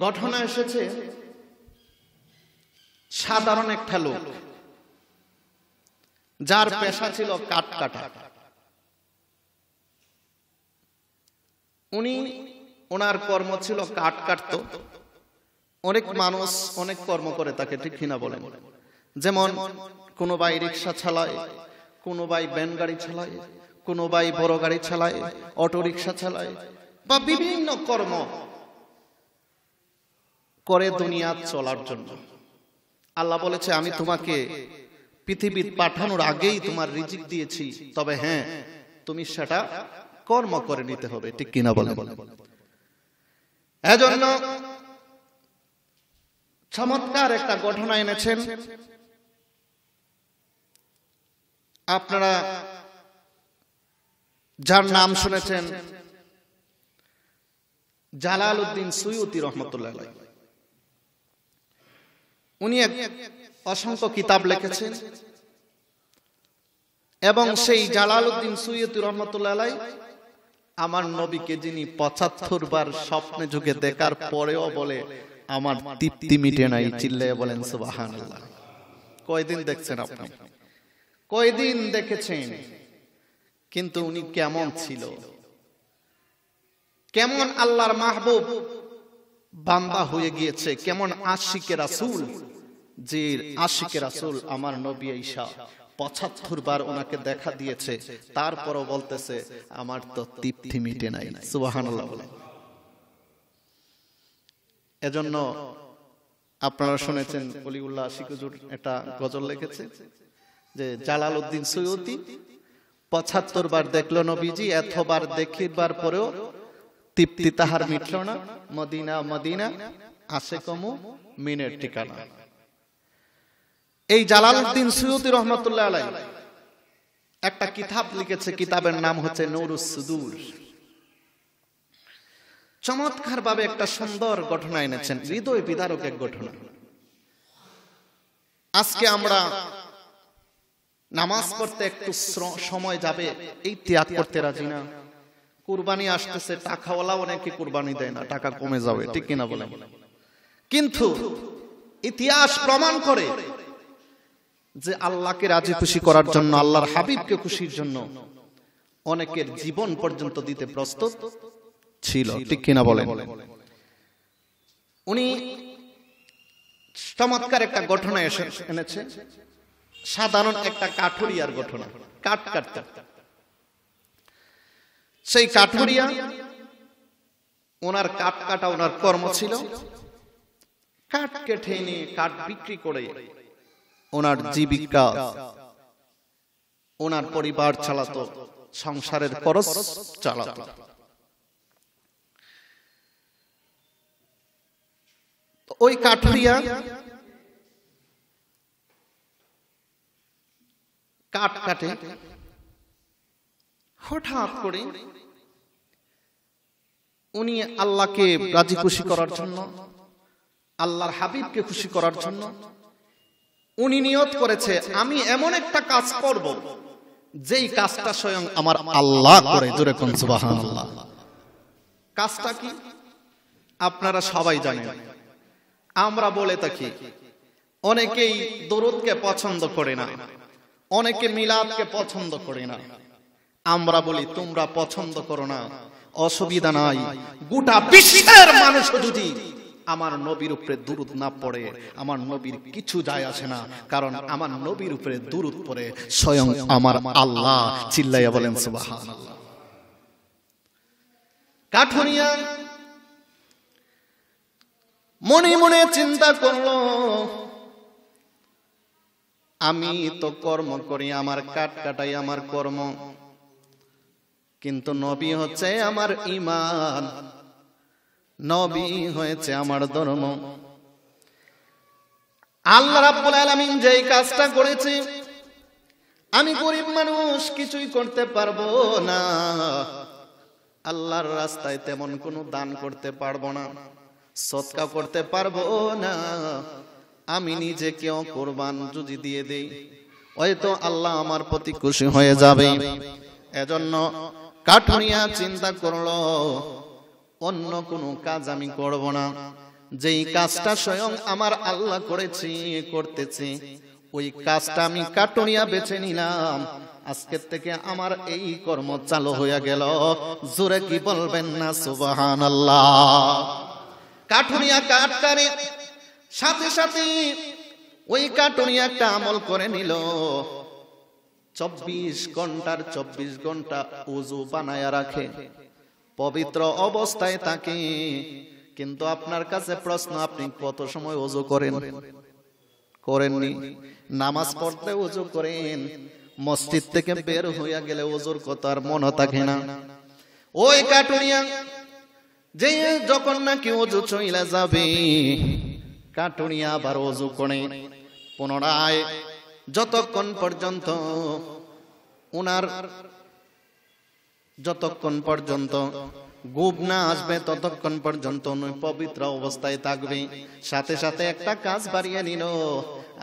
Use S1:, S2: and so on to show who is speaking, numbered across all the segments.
S1: ঘটনা এসেছে সাধারণ একটা লোক, যার পেশা ছিল কাঠ কাটা। ওনার কর্ম ছিল কাঠ কাটতো। অনেক মানুষ অনেক কর্ম করে থাকে, ঠিক কিনা বলেন? যেমন কোনো ভাই রিক্সা চালায়, কোনো ভাই ভ্যান গাড়ি চালায়, কোনো ভাই বড় গাড়ি চালায়, অটো রিক্সা চালায়, বা বিভিন্ন কর্ম করে দুনিয়া চলার জন্য। আল্লাহ বলেছে, আমি তোমাকে পৃথিবীর পাঠানোর আগেই তোমার রিজিক দিয়েছি, তবে হ্যাঁ, তুমি সেটা কর্ম করে নিতে হবে, ঠিক কিনা বলে। এজন্য চমৎকার একটা ঘটনা এনেছেন। আপনারা যার নাম শুনেছেন, জালালউদ্দিন সুয়ুতি রহমতুল্লাহ আলাইহি। উনি অসংখ্য কিতাব লিখেছেন এবং সেই জালালউদ্দিন সুয়ুতি রহমতুল্লাহ আলাইহি আমার নবীকে যিনি ৭৫ বার স্বপ্নে যুগে দেখার পরেও বলে আমার তৃপ্তি মিটে নাই, চিল্লায়ে বলেন সুবহানাল্লাহ। কয়দিন দেখছেন আপনি? কয়দিন দেখেছেন? কিন্তু উনি কেমন ছিল, কেমন আল্লাহর মাহবুব বান্দা হয়ে গিয়েছে, কেমন আশিকে রাসূল, যে আশিকে রাসূল আমার নবী ঈসা ৭৫ বার ওনাকে দেখা দিয়েছে, তারপরও বলতেছে আমার তো তৃপ্তি মিটে নাই। সুবহানাল্লাহ বলেন। এজন্য আপনারা শুনেছেন অলিউল্লাহ আশিক হুজুর একটা গজল লিখেছে যে জালালউদ্দিন সুয়ুতি ৭৫ বার দেখলো নবীজি, এতবার দেখিবার পরেও তৃপ্তি তাহার মিটল না, মদিনা মদিনা আসে কমু মিনের ঠিকানা। এই জালালউদ্দিন সুয়ুতি রহমতুল্লাহ আলাইহি একটা কিতাব লিখেছে, কিতাবের নাম হচ্ছে নূরুস সুদূর। চমৎকার ভাবে একটা সুন্দর ঘটনা এনেছেন, হৃদয় বিদারক এক ঘটনা। আজকে আমরা নামাজ পড়তে একটু সময় যাবে, এই ত্যাগ করতে রাজি না। কুরবানি আসতেছে, টাকাওয়ালা অনেকে কুরবানি দেয় না, টাকা কমে যাবে, ঠিক কিনা বলেন? কিন্তু ইতিহাস প্রমাণ করে যে আল্লাহকে রাজি খুশি করার জন্য, আল্লাহর হাবিবকে খুশির জন্য অনেকের জীবন পর্যন্ত দিতে প্রস্তুত ছিল, ঠিক কিনা বলেন? উনি চমৎকার একটা ঘটনা এনেছে, সাধারণ একটা কাঠুরিয়ার ঘটনা। কাঠ কাটতে, সেই কাঠুরিয়া, ওনার কাঠ কাটা ওনার কর্ম ছিল। কাঠ কেটে নিয়ে কাঠ বিক্রি করে ওনার জীবিকা, ওনার পরিবার চালাতো, সংসারের খরচ চালাতো। ওই কাঠুরিয়া কাঠ কাটে, হঠাৎ করে উনি আল্লাহকে রাজি খুশি করার জন্য, আল্লাহর হাবিবকে খুশি করার জন্য উনি নিয়ত করেছে, আমি এমন একটা কাজ করব যেই কাজটা স্বয়ং আমার আল্লাহ করে। জোরে কোন সুবহানাল্লাহ। কাজটা কি আপনারা সবাই জানেন। আমরা বলে থাকি, অনেকেই দরুদকে পছন্দ করে না, অনেকে মিলাদকে পছন্দ করে না। আমরা বলি তোমরা পছন্দ করো না, অসুবিধা নাই, গোটা বিশ্বের মানুষ যদি আমার নবীর উপরে দুরূদ না পড়ে আমার নবীর কিছু যায় আসে না, কারণ আমার নবীর উপরে দুরূদ পড়ে স্বয়ং আমার আল্লাহ। চিল্লাইয়া বলেন সুবহানাল্লাহ। কাঠুরিয়া মনে মনে চিন্তা করলো, আমি তো কর্ম করি, আমার কাঠ কাটাই আমার কর্ম, কিন্তু নবী হচ্ছে আমার ঈমান, নবী হয়েছে আমার ধর্ম। আল্লাহ রাব্বুল আলামিন যেই কাজটা করেছে, আমি গরিব মানুষ কিছুই করতে পারবো না, আল্লাহর রাস্তায় তেমন কোনো দান করতে পারবো না, সদকা করতে পারবো না, আমি নিজেকেও কুরবান যদি দিয়ে দেই হয়তো আল্লাহ আমার প্রতি খুশি হয়ে যাবে। এজন্য কাঠুরিয়া চিন্তা করলো, অন্য কোনো কাজ আমি করব না, যেই কাজটা স্বয়ং আমার আল্লাহ করতেছে ওই কাজটা আমি কাটুনিয়া বেছে নিলাম, আজকের থেকে আমার এই কর্ম চালু হয়ে গেল। জোরে কি বলবেন না সুবহানাল্লাহ? কাটুনিয়া কাটকারে সাথে সাথে ওই কাটুনিয়া একটা আমল করে নিল। 24 ঘন্টার 24 ঘন্টা ওযু বানায়া রাখে, পবিত্র অবস্থায় থাকে। কিন্তু আপনার কাছে প্রশ্ন, আপনি কত সময় ওযু করেন? করেননি। নামাজ পড়তে ওযু করেন, মসজিদ থেকে বের হইয়া গেলে ওযুর কথা আর মনে থাকে না। ওই কাটুনিয়া যে যখন নাকি ওযু চইলা যাবে, কাটুনিয়া আবার ওযু করে পুনরায় যতক্ষণ পর্যন্ত গুব না আসবে ততক্ষণ পর্যন্ত পবিত্র অবস্থায় থাকবে। সাথে সাথে একটা কাজ বাড়িয়ে নিল,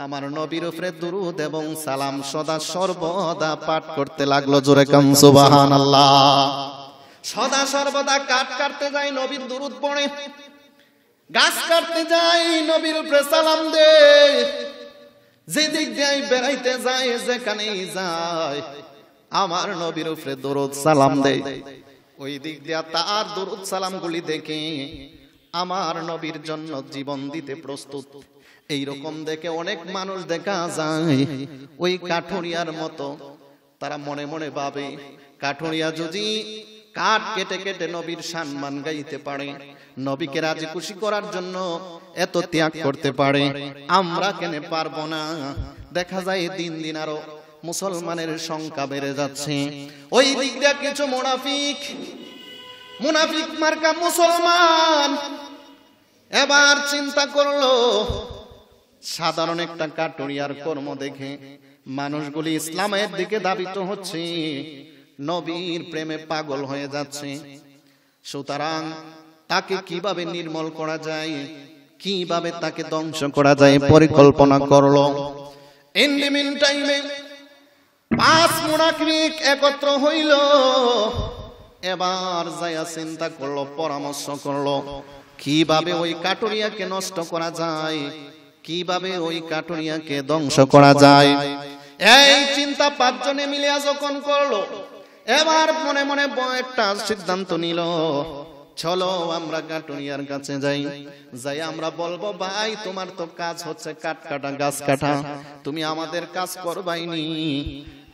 S1: আমার নবীর উপরে দুরূদ এবং সালাম সদা সর্বদা পাঠ করতে লাগলো। জোরে কাম সুবহানাল্লাহ। সদা সর্বদা কাটতে যায় নবীর দুরূদ পড়ে, গাছ কাটতে যায় নবীর উপরে সালাম দেয়, যেদিক দিয়ে বেড়াইতে যায় যেখানেই যায় আমার নবীর উপরে দরুদ সালাম দেয়। ওই দিক দিয়ে তার দরুদ সালাম গুলি দেখে আমার নবীর জন্য জীবন দিতে প্রস্তুত। এইরকম দেখে অনেক মানুষ দেখা যায় ওই কাঠুরিয়ার মতো, তারা মনে মনে ভাবে কাঠুরিয়া যদি কাঠ কেটে কেটে নবীর সম্মান গাইতে পারে, নবীকে রাজি খুশি করার জন্য এত ত্যাগ করতে পারে, আমরা কেন পারবো না? দেখা যায় দিন দিন আরো মুসলমানের সংখ্যা বেড়ে যাচ্ছে। ওই দিক দিয়ে কিছু মুনাফিক মার্কা মুসলমান এবার চিন্তা করলো, সাধারণ একটা কাটুরিয়ার কর্ম দেখে মানুষগুলি ইসলামের দিকে ধাবিত হচ্ছে, নবীর প্রেমে পাগল হয়ে যাচ্ছে। সুতরাং তাকে কিভাবে নির্মূল করা যায়, কিভাবে তাকে ধ্বংস করা যায় পরিকল্পনা করলো। ইন দি মিন টাইমে 5 মুনাফিক একত্র হইল। এবার যায়া চিন্তা করলো, পরামর্শ করলো কিভাবে ওই কাটুরিয়াকে নষ্ট করা যায়, কিভাবে ওই কাটুরিয়াকে ধ্বংস করা যায়। এই চিন্তা 5 জনে মিলিয়া যখন করলো, এবার মনে মনে একটা সিদ্ধান্ত নিল, চলো আমরা কাটুরিয়ার কাছে যাই আমরা বলবো, ভাই তোমার তো কাজ হচ্ছে কাঠ কাটা, গাছ কাটা, তুমি আমাদের কাজ করবাইনি।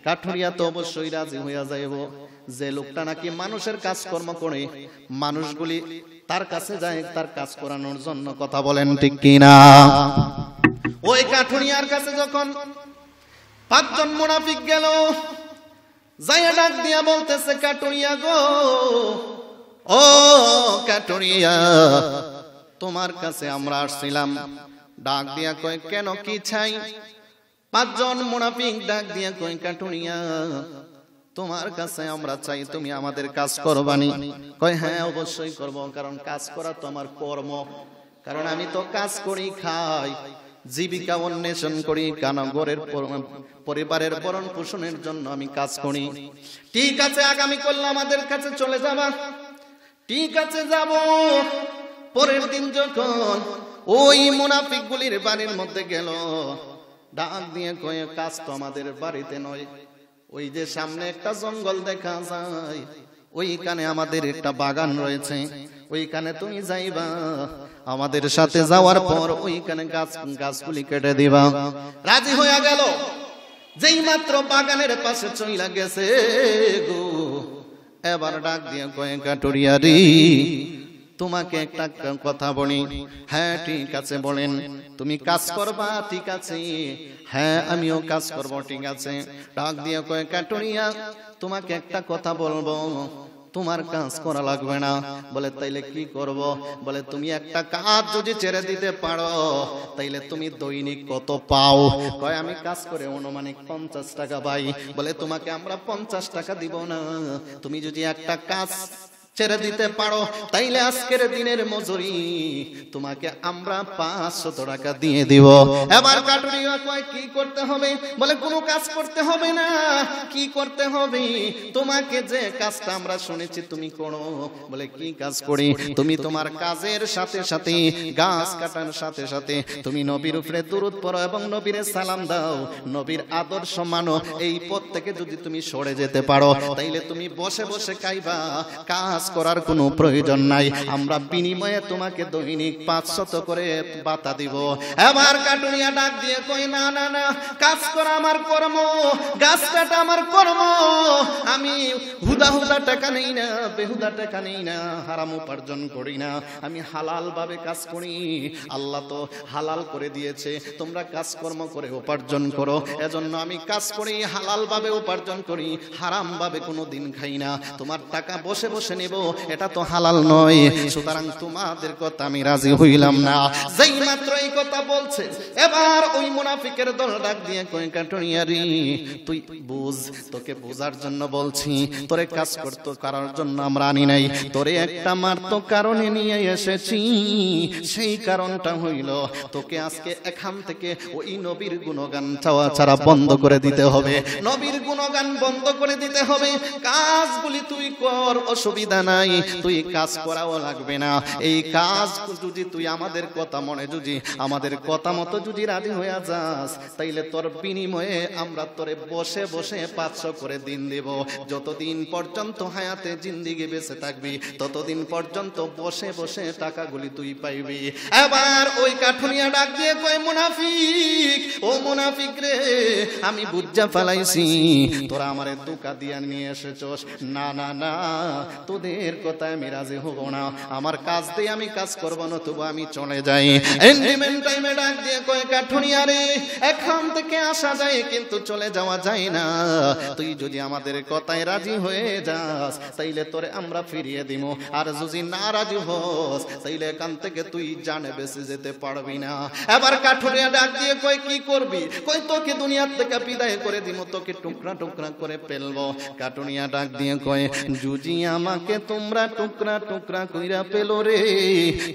S1: কাঠুরিয়া তো অবশ্যই রাজি হইয়া যাইব, যে লোকটা নাকি মানুষের কাজকর্ম করে, মানুষগুলি তার কাছে যায় তার কাজ করানোর জন্য। কথা বলেন ঠিক কিনা? ওই কাঠুরিয়ার কাছে যখন 5 জন মুনাফিক গেল, যাইয়া ডাক দিয়া বলতেছে, কাটুরিয়া গো, ও কাটুরিয়া, তোমার কাছে আমরা আসছিলাম। ডাক দিয়া কয়, কেন, কি চাই? 5 জন মুনাফিক ডাক দিয়া কয়, কাটুরিয়া তোমার কাছে আমরা চাই তুমি আমাদের কাজ করবানি। কয়, হ্যাঁ অবশ্যই করব, কারণ কাজ করা তো আমার কর্ম, কারণ আমি তো কাজ করি, খাই, জীবিকা অন্বেষণ করি, কারণ ঘরের পরিবারের ভরণ পোষণের জন্য আমি কাজ করি। ঠিক আছে, আগামী কাল আমাদের কাছে চলে যাবা। ঠিক আছে, যাব। পরের দিন যখন ওই মুনাফিক গুলির বাড়ির মধ্যে গেল, ডাক দিয়ে কয়ে, কাজ তো আমাদের বাড়িতে নয়, ওই যে সামনে একটা জঙ্গল দেখা যায়, ওইখানে আমাদের একটা বাগান রয়েছে, ওইখানে তুমি যাইবা, আমাদের সাথে যাওয়ার পর ওইখানে গাছগুলি কেটে দিবা। রাজি হয়ে গেল। যেই মাত্র বাগানের পাশে চইলা গেছে গো, এবার ডাক দিয়ে কয়ে, কাটুরিয়া রে, তোমাকে একটা কথা বলি। হ্যাঁ ঠিক আছে, বলেন। তুমি কাজ করবা? ঠিক আছে। হ্যাঁ আমিও কাজ করব। ঠিক আছে। ডাক দিয়ে কয়ে, কাটুরিয়া তোমাকে একটা কথা বলবো, তোমার কাজ করা লাগবে না। বলে, তাইলে কি করব? বলে, তুমি একটা কাজ যদি ছেড়ে দিতে পারো, তাইলে তুমি দৈনিক কত পাও? কয়, আমি কাজ করে অনুমানিক 50 টাকা পাই। বলে, তোমাকে আমরা 50 টাকা দিব না, তুমি যদি একটা কাজ ছেড়ে দিতে পারো তাইলে আজকের দিনের মজুরি তোমাকে আমরা 500 টাকা দিয়ে দিব। এবার কাটুরিয়া কয় কি করতে হবে? বলে কোনো কাজ করতে হবে না। কি করতে হবে? তোমাকে যে কাজটা আমরা শুনেছি তুমি করো। বলে কি কাজ করি? তুমি তোমার কাজের সাথে সাথে গাছ কাটার সাথে সাথে তুমি নবীর উপরে দুরূদ পড়ো এবং নবীর সালাম দাও, নবীর আদর্শ মানো। এই পথ থেকে যদি তুমি সরে যেতে পারো তাইলে তুমি বসে বসে খাইবা, কাজ করার কোনো প্রয়োজন নাই। আমরা বিনিময়ে তোমাকে দৈনিক 500 করে ভাতা দিব। এবার কাটুরিয়া ডাক দিয়ে কই না না না, কাজ করা আমার কর্ম, গাছ কাটা আমার কর্ম। আমি হুদা হুদা টাকা নেই না, বেহুদা টাকা নেই না, হারাম উপার্জন করি না, আমি হালাল ভাবে কাজ করি। আল্লাহ তো হালাল করে দিয়েছে, তোমরা কাজকর্ম করে উপার্জন করো। এজন্য আমি কাজ করি, হালাল ভাবে উপার্জন করি, হারাম ভাবে কোনো দিন খাই না। তোমার টাকা বসে বসে নেব, এটা তো হালাল নয়। সুতরাং তোমাদের কথা আমি রাজি হইলাম না। যেই মাত্র এই কথা বলছে এবার ওই মুনাফিকের দল ডাক দিয়ে কই কাটুরিয়া রে তুই বুঝ, তোকে বোঝার জন্য বলছি, তোরে কাজ করতে করার জন্য আমরা আনি নাই, তোরে একটা মাত্র কারণে নিয়ে এসেছি। সেই কারণটা হইল তোকে আজকে এখান থেকে ওই নবীর গুণগান চাওয়া ছাড়া বন্ধ করে দিতে হবে। নবীর গুণগান বন্ধ করে দিতে হবে। কাজগুলি তুই কর, অসুবিধা নাই, তুই কাজ করাও লাগবে না। এই কাজ যদি তুই আমাদের কথা মনে যদি আমাদের কথা মতো যদি রাজি হয়ে যাস তাইলে তোর বিনিময়ে আমরা তোরে বসে বসে 500 করে দিন দেব। যতদিন পর্যন্ত হায়াতে জিন্দেগি বেঁচে থাকবি ততদিন পর্যন্ত বসে বসে টাকাগুলি তুই পাইবি। এবার ওই কাঠুরিয়া ডাক দিয়ে কয় মুনাফিক, ও মুনাফিক রে, আমি বুঝা ফেলাইছি তোরা আমারে ধোঁকা দিয়া নিয়ে এসেছস। না না না, তোদের কথায় আমি রাজি হব না। আমার কাজ দিয়ে আমি কাজ করব না, তবু আমি চলে যাই। এন্ডিমেন্ট টাইমে ডাক দিয়ে কয় কাঠুরিয়া রে, এখান থেকে আসা যায় কিন্তু চলে যাওয়া যায় না। তুই যদি আমাদের কথায় রাজি হয়ে যাস তাইলে তোরে আমরা ফিরিয়ে দিব, আর যদি না রাজি হস তাইলে এখান থেকে তুই জানে বেঁচে যেতে পারবি না। এবার কাঠুরিয়া ডাক দিয়ে কয় কি করবি? কই তোকে দুনিয়া থেকে বিদায় করে দিব, তোকে টুকরা টুকরা করে ফেলবো। কাঠুরিয়া ডাক দিয়ে কয় যদি আমাকে তোমরা টুকরা টুকরা কইরা পেলো রে,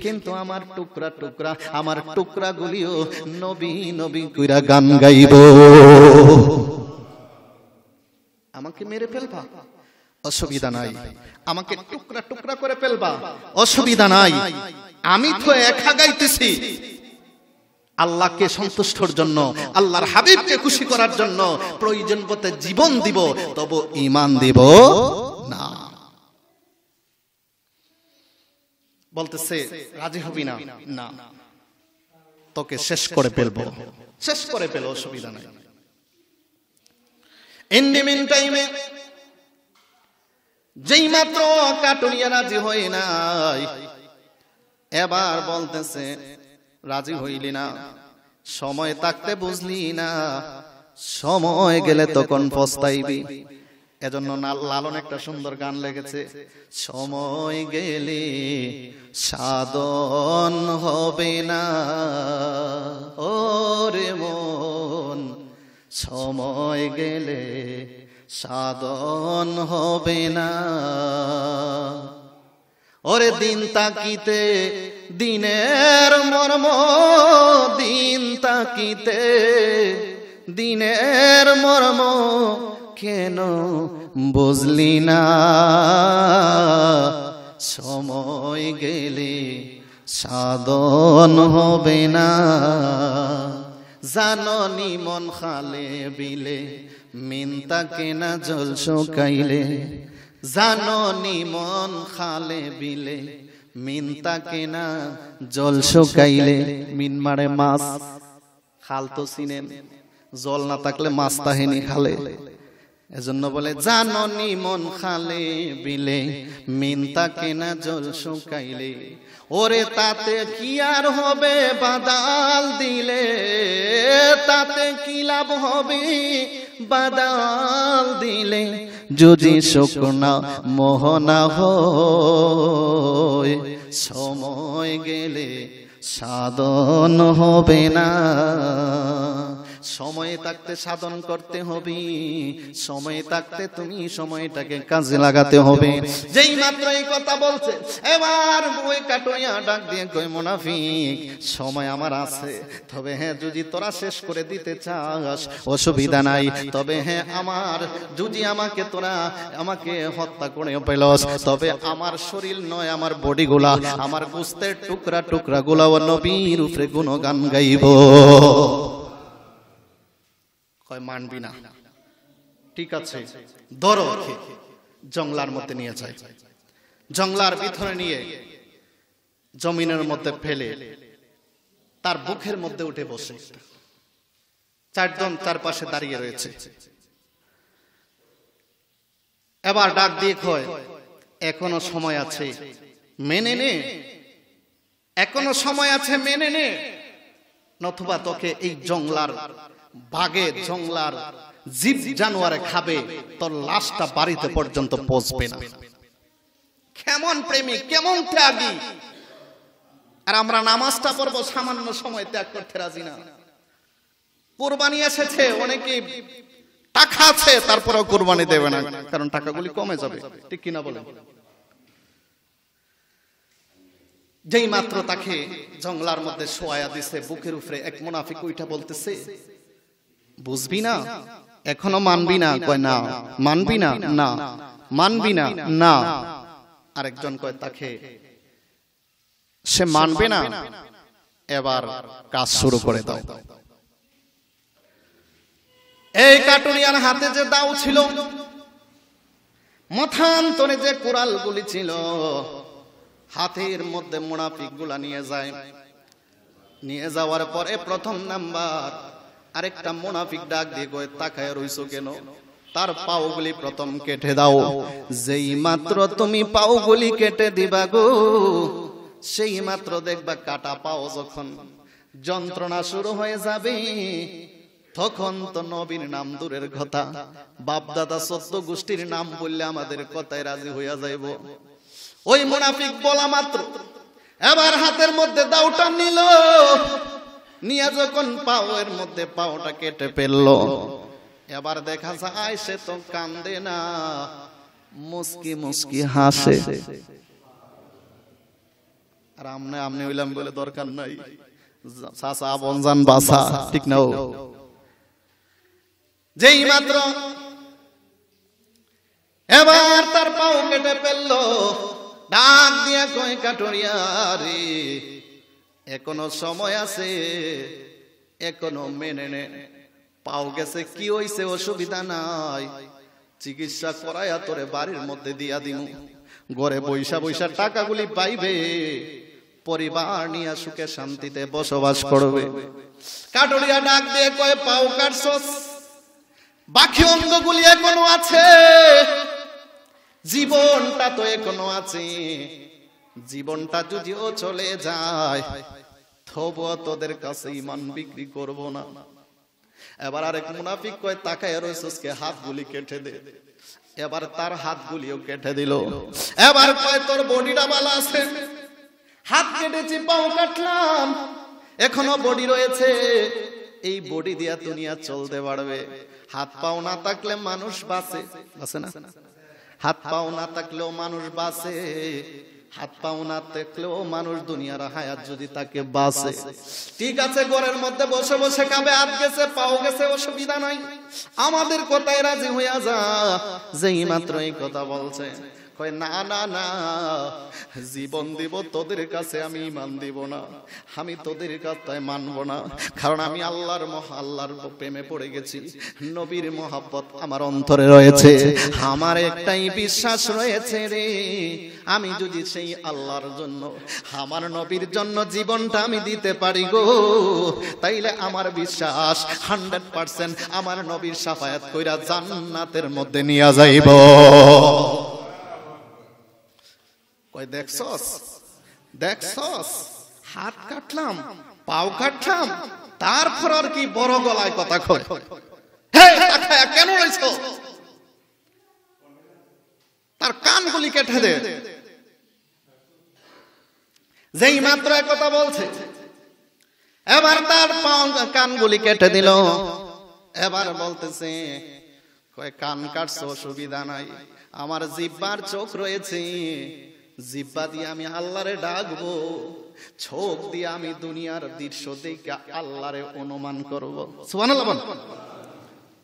S1: কিন্তু আমার টুকরা টুকরা আমার টুকরা গুলিও নবী নবী কইরা গান গাইব। আমাকে মেরে ফেলবা, অসুবিধা নাই। আমাকে টুকরা টুকরা করে ফেলবা, অসুবিধা নাই। আমি তো একা গাইতেছি আল্লাহকে সন্তুষ্টর জন্য, আল্লাহর হাবিবকে খুশি করার জন্য। প্রয়োজন পথে জীবন দিব, তবু ঈমান দিব না। বলতেছে রাজি হবি না? না, তোকে শেষ করে ফেলবো, শেষ করে ফেলো, অসুবিধা নাই। ইন্ডিমিন টাইমে যেই মাত্র কাটুরিয়া রাজি হয় নাই, এবার বলতেছে রাজি হইলি না, সময় থাকতে বুঝলি না, সময় গেলে তখন পস্তাইবি। এজন্য লালন একটা সুন্দর গান লেগেছে, সময় গেলে সাধন হবে না ওরে মন, সময় গেলে সাধন হবে না। ওরে দিন তাকিতে দিনের মর্ম, দিন তাকিতে দিনের মর্ম কেন বুঝলি না, সময় গেলে সাধন হবে না। জাননি মন খালে বিলে মিনতা কেনা জল শুকাইলে, জাননি মন খালে বিলে মিনতা কেনা জল শুকাইলে। মিন মারে মাছ, খাল তো চিনেন, জল না থাকলে মাছ তাহেনি খালে। এজন্য বলে জাননি মন খালে বিলে মিনতা কেনা জল শুকাইলে। ওরে তাতে কি আর হবে বাদাল দিলে, তাতে কি লাভ হবে বাদাল দিলে, যদি শুকনা মোহনা হয় সময় গেলে সাধন হবে না, সময়ে থাকতে সাধন করতে হবে, সময়ে থাকতে তুমি সময়টাকে কাজে লাগাতে হবে। যেই মাত্র এই কথা বলছে, এবার ওই কাটুইয়া ডাক দিয়ে কই, মুনাফিক সময় আমার আছে, তবে হ্যাঁ যদি তোরা শেষ করে দিতে চাস অসুবিধা নাই, তবে হ্যাঁ আমার যদি আমাকে হত্যা করে পেলস, তবে আমার শরীর নয়, আমার বডিগুলা, আমার গোস্তের টুকরা টুকরা গুলা ও নবীর উপরে গুণগান গাইব। কয় মানবি না, ঠিক আছে ধরো। জঙ্গলার মধ্যে নিয়ে যায়, জঙ্গলার ভিতরে নিয়ে জমিনের মধ্যে ফেলে তার বুকের মধ্যে উঠে বসে, চারজন তার পাশে দাঁড়িয়ে রয়েছে। এবার ডাক দিয়ে কয়, এখনো সময় আছে, মেনে নে, এখনো সময় আছে, মেনে নে, নতুবা তোকে এই জঙ্গলার বাঘে, জঙ্গলার জীব জানোয়ারে খাবে, তোর লাশটা বাড়িতে পর্যন্ত পৌঁছবে না। কেমন প্রেমিক, কেমন ত্যাগী! আর আমরা নামাজটা পড়বো, সামান্য সময় ত্যাগ করতে রাজি না। কুরবানি এসেছে, অনেকে টাকা আছে তারপরেও কুরবানি দেবে না, কারণ টাকাগুলি কমে যাবে, ঠিক কিনা বলেন? যেই মাত্র তাকে জঙ্গলার মধ্যে শোয়া দিছে, বুকের উপরে এক মুনাফিক ওইটা বলতেছে, বুঝবি না, এখনো মানবি না? কয় না। মানবি না? না। মানবি না? না। আরেকজন কয় তাকে সে মানবে না, এবার কাজ শুরু করে দাও। এই কাটুরিয়ার হাতে যে দাও ছিল, মথান্তরে যে কোরাল গুলি ছিল, হাতের মধ্যে মুনাফিক গুলা নিয়ে যায়। নিয়ে যাওয়ার পরে প্রথম নাম্বার আরেকটা মুনাফিক ডাক দিয়ে কয়, তাকায় রইছো কেন? তার পাওগুলি প্রথম কেটে দাও। যেই মাত্র তুমি পাওগুলি কেটে দিবা গো, সেই মাত্র দেখবা কাটা পাও যখন যন্ত্রণা শুরু হয়ে যাবে, তখন তো নবীর নাম দূরের কথা, বাপদাদা 14 গোষ্ঠীর নাম বললে আমাদের কথায় রাজি হইয়া যাইব। ওই মুনাফিক বলা মাত্র এবার হাতের মধ্যে দাওটা নিল, নিয়ে যখন পাওয়ের মধ্যে পাওটা কেটে ফেললো, এবার দেখা যায় সে তো কান্দে না, মুস্কি মুস্কি হাসে। আর আমনে হইলাম বলে দরকার নাই, চাচা বনজান বাসা, ঠিক না? যেই মাত্র এবার তার পাও কেটে ফেললো, ডাক দিয়া কয়, কাটুরিয়া রে, এখনো সময় আছে, এখনো মেনে নে। পাও গেছে, কি হইছে, অসুবিধা নাই, চিকিৎসা করাইয়া তোরে বাড়ির মধ্যে দিয়া দিমু, ঘরে বৈশা বৈশা টাকাগুলি পাইবে, পরিবার নিয়ে সুখে শান্তিতে বসবাস করবে। কাটুরিয়া ডাক দিয়ে কয়, পাও কাটছস, বাকি অঙ্গগুলি এখনো আছে, জীবনটা তো এখনো আছে, জীবনটা যদিও চলে যায়, তবুও তোদের কাছে ঈমান বিক্রি করব না। এবার আরেক মুনাফিক কয়, তাকায় রইছস কে, হাতগুলি কেটে দে। এবার তার হাতগুলিও কেটে দিল। এবার কয়, তোর বডিটা ভালো আছে? হাত কেটেছি, পাও কাটলাম, এখনো বডি রয়েছে, এই বডি দিয়া দুনিয়া চলতে পারবে। হাত পাও না থাকলে মানুষ বাঁচে, বাঁচে না? হাত পাও না থাকলেও মানুষ বাঁচে, হাত পাও না থাকলেও মানুষ দুনিয়ার হায়াত যদি তাকে বাঁচে। ঠিক আছে, ঘরের মধ্যে বসে বসে খাবে, হাত গেছে পাও গেছে, অসুবিধা নাই, আমাদের কথায় রাজি হইয়া যা। যেই মাত্র এই কথা বলছে, কয় না না না, জীবন দিব তোদের কাছে, আমি ঈমান দিব না, আমি তোদের কথায় মানব না, কারণ আমি আল্লাহর প্রেমে পড়ে গেছি, নবীর মহব্বত আমার অন্তরে রয়েছে, আমার একটাই বিশ্বাস রয়েছে রে, আমি যদি সেই আল্লাহর জন্য, আমার নবীর জন্য জীবনটা আমি দিতে পারি গো, তাইলে আমার বিশ্বাস 100% আমার নবীর শাফায়াত কইরা জান্নাতের মধ্যে নিয়ে যাইব। কই দেখছস, দেখছস, হাত কাটলাম, পাও কাটলাম, তারপর আর কি বড় গলায় কথা কয়, হে তাকায়া কেন রইছো? তার কানগুলি কেটে দে। যেই মাত্র কথা বলছে, এবার তার কানগুলি কেটে দিল। এবার বলতেছে কয় কান কাটছো অসুবিধা নাই, আমার জিহ্বার চোখ রয়েছে, জিহ্বা দিয়ে আমি আল্লাহরে ডাকবো, চোখ দিয়ে আমি দুনিয়ার দৃশ্য দেখে আল্লাহরে অনুমান করব। সুবহানাল্লাহ।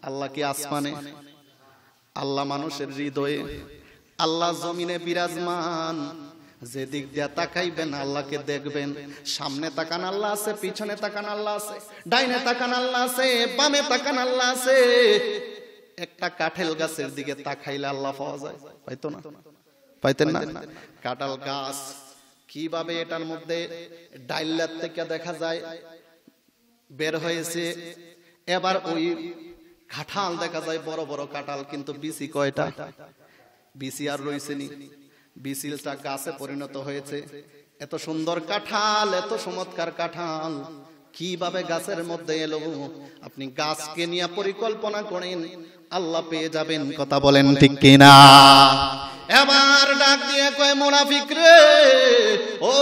S1: আল্লাহ কি আসমানে? আল্লাহ মানুষের হৃদয়ে, আল্লাহ জমিনে বিরাজমান। যেদিক দিয়া তাকাইবেন আল্লাহকে দেখবেন। সামনে তাকান আল্লাহ আছে, পিছনে তাকান আল্লাহ আছে, ডাইনে তাকান আল্লাহ আছে, বামে তাকান আল্লাহ আছে। একটা কাঁঠাল গাছের দিকে তাকাইলে আল্লাহ পাওয়া যায়? পাইতো না? পাইতেন না? কাঁঠাল গাছ কিভাবে এটার মধ্যে ডাইলার থেকে দেখা যায় বের হয়েছে। এবার ওই কাঁঠাল দেখা যায় বড় বড় কাঁঠাল, কিন্তু বিচি কয়টা? বিচি আর রয়েছে নি, বিচিলটা গাছে পরিণত হয়েছে। এত সুন্দর কাঁঠাল, এত চমৎকার কাঁঠাল কিভাবে গাছের মধ্যে এলো? আপনি গাছকে নিয়ে পরিকল্পনা করেন, আল্লাহ পেয়ে যাবেন। কথা বলেন ঠিক কিনা? এবার ডাক দিয়ে কয় মুনাফিক রে, ও